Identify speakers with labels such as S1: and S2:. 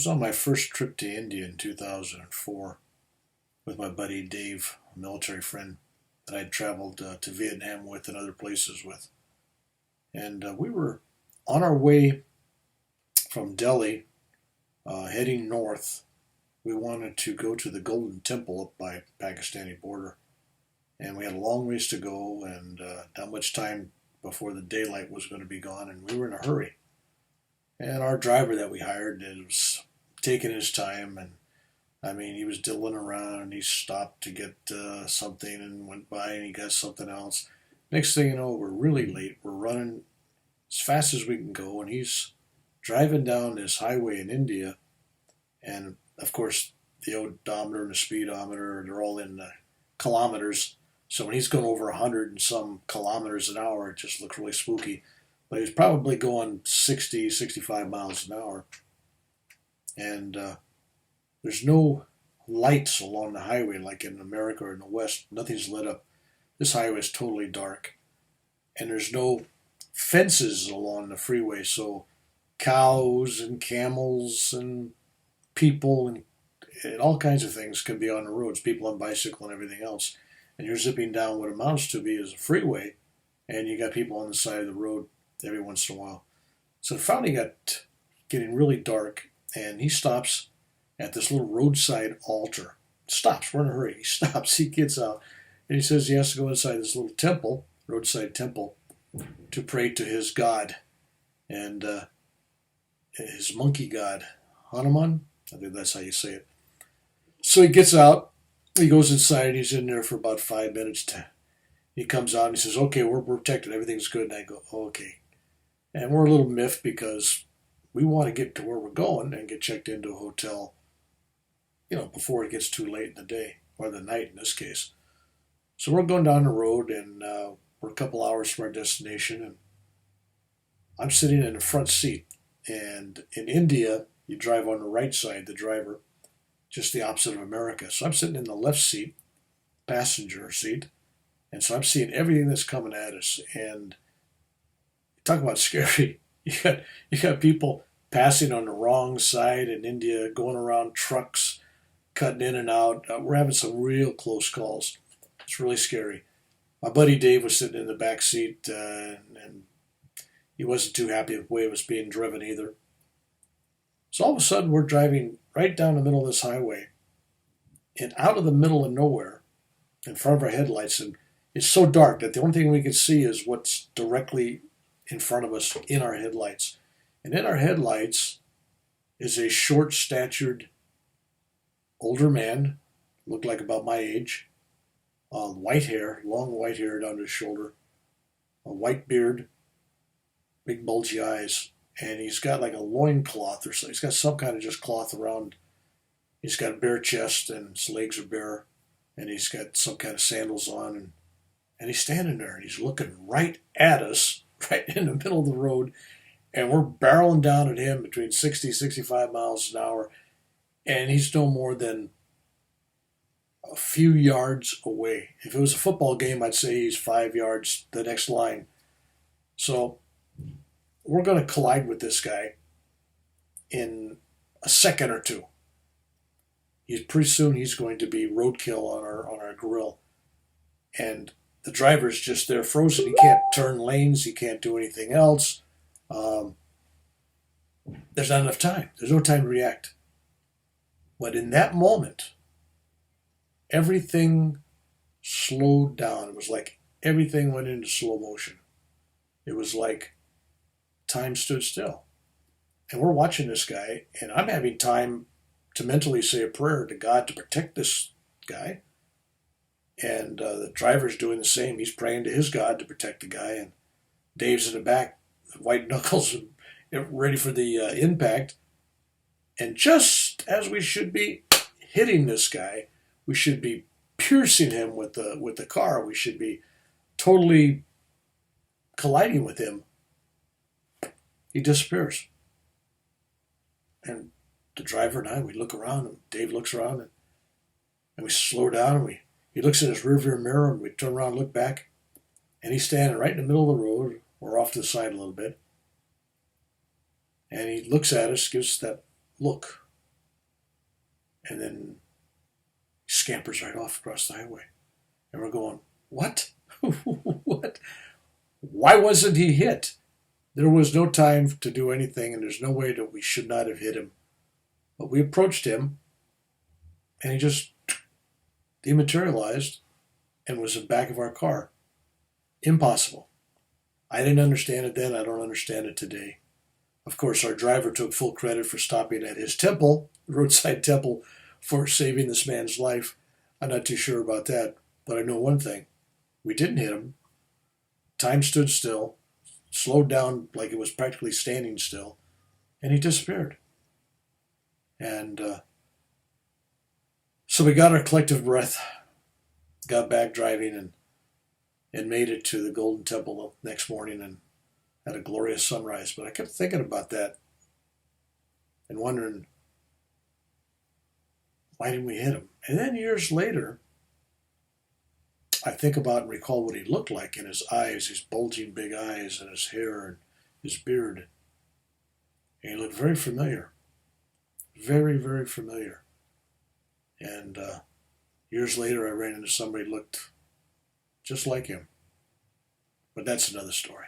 S1: was on my first trip to India in 2004 with my buddy Dave, a military friend that I'd traveled to Vietnam with and other places with. And we were on our way from Delhi, heading north. We wanted to go to the Golden Temple up by Pakistani border. And we had a long ways to go and not much time before the daylight was going to be gone, and we were in a hurry. And our driver that we hired was taking his time, and I mean, he was diddling around, and he stopped to get something and went by and he got something else. Next thing you know, we're really late. We're running as fast as we can go, and he's driving down this highway in India, and of course, the odometer and the speedometer, they're all in kilometers. So when he's going over 100 and some kilometers an hour, it just looks really spooky. But he was probably going 60, 65 miles an hour. And there's no lights along the highway like in America or in the West. Nothing's lit up. This highway is totally dark. And there's no fences along the freeway. So cows and camels and people and all kinds of things can be on the roads. People on bicycle and everything else. And you're zipping down what amounts to be as a freeway. And you got people on the side of the road every once in a while. So it finally got getting really dark, and he stops at this little roadside altar. Stops, we're in a hurry. He stops, he gets out, and he says he has to go inside this little temple, roadside temple, to pray to his god, and his monkey god, Hanuman. I think that's how you say it. So he gets out, he goes inside, he's in there for about 5 minutes. He comes out and he says, okay, we're protected, everything's good. And I go, okay. And we're a little miffed because we want to get to where we're going and get checked into a hotel, before it gets too late in the day, or the night in this case. So we're going down the road, and we're a couple hours from our destination, and I'm sitting in the front seat. And in India, you drive on the right side, the driver, just the opposite of America. So I'm sitting in the left seat, passenger seat, and so I'm seeing everything that's coming at us. And talk about scary. You got people passing on the wrong side in India, going around trucks, cutting in and out. We're having some real close calls. It's really scary. My buddy Dave was sitting in the back seat, and he wasn't too happy with the way it was being driven either. So all of a sudden, we're driving right down the middle of this highway, and out of the middle of nowhere, in front of our headlights, and it's so dark that the only thing we can see is what's directly in front of us in our headlights. And in our headlights is a short-statured older man, looked like about my age, white hair, long white hair down to his shoulder, a white beard, big bulgy eyes, and he's got like a loincloth or so. He's got some kind of just cloth around. He's got a bare chest and his legs are bare, and he's got some kind of sandals on, and he's standing there and he's looking right at us, right in the middle of the road, and we're barreling down at him between 60, 65 miles an hour, and he's no more than a few yards away. If it was a football game, I'd say he's 5 yards the next line. So we're going to collide with this guy in a second or two. Pretty soon he's going to be roadkill on our grill. And the driver's just there frozen. He can't turn lanes. He can't do anything else. There's not enough time. There's no time to react. But in that moment, everything slowed down. It was like everything went into slow motion. It was like time stood still. And we're watching this guy, and I'm having time to mentally say a prayer to God to protect this guy. And the driver's doing the same. He's praying to his God to protect the guy. And Dave's in the back, white knuckles, ready for the impact. And just as we should be hitting this guy, we should be piercing him with the car. We should be totally colliding with him. He disappears. And the driver and I, we look around, and Dave looks around, and we slow down, and he looks in his rearview mirror, and we turn around and look back, and he's standing right in the middle of the road. We're off to the side a little bit. And he looks at us, gives us that look, And then he scampers right off across the highway. And we're going, what? What? Why wasn't he hit? There was no time to do anything, and there's no way that we should not have hit him. But we approached him, and he just dematerialized and was in the back of our car. Impossible. I didn't understand it then. I don't understand it today. Of course, our driver took full credit for stopping at his temple, roadside temple, for saving this man's life. I'm not too sure about that, but I know one thing. We didn't hit him. Time stood still, slowed down like it was practically standing still, and he disappeared. And so we got our collective breath, got back driving, and made it to the Golden Temple the next morning and had a glorious sunrise. But I kept thinking about that and wondering, why didn't we hit him? And then years later, I think about and recall what he looked like, in his eyes, his bulging big eyes, and his hair and his beard. And he looked very familiar. Very, very familiar. And years later, I ran into somebody who looked just like him. But that's another story.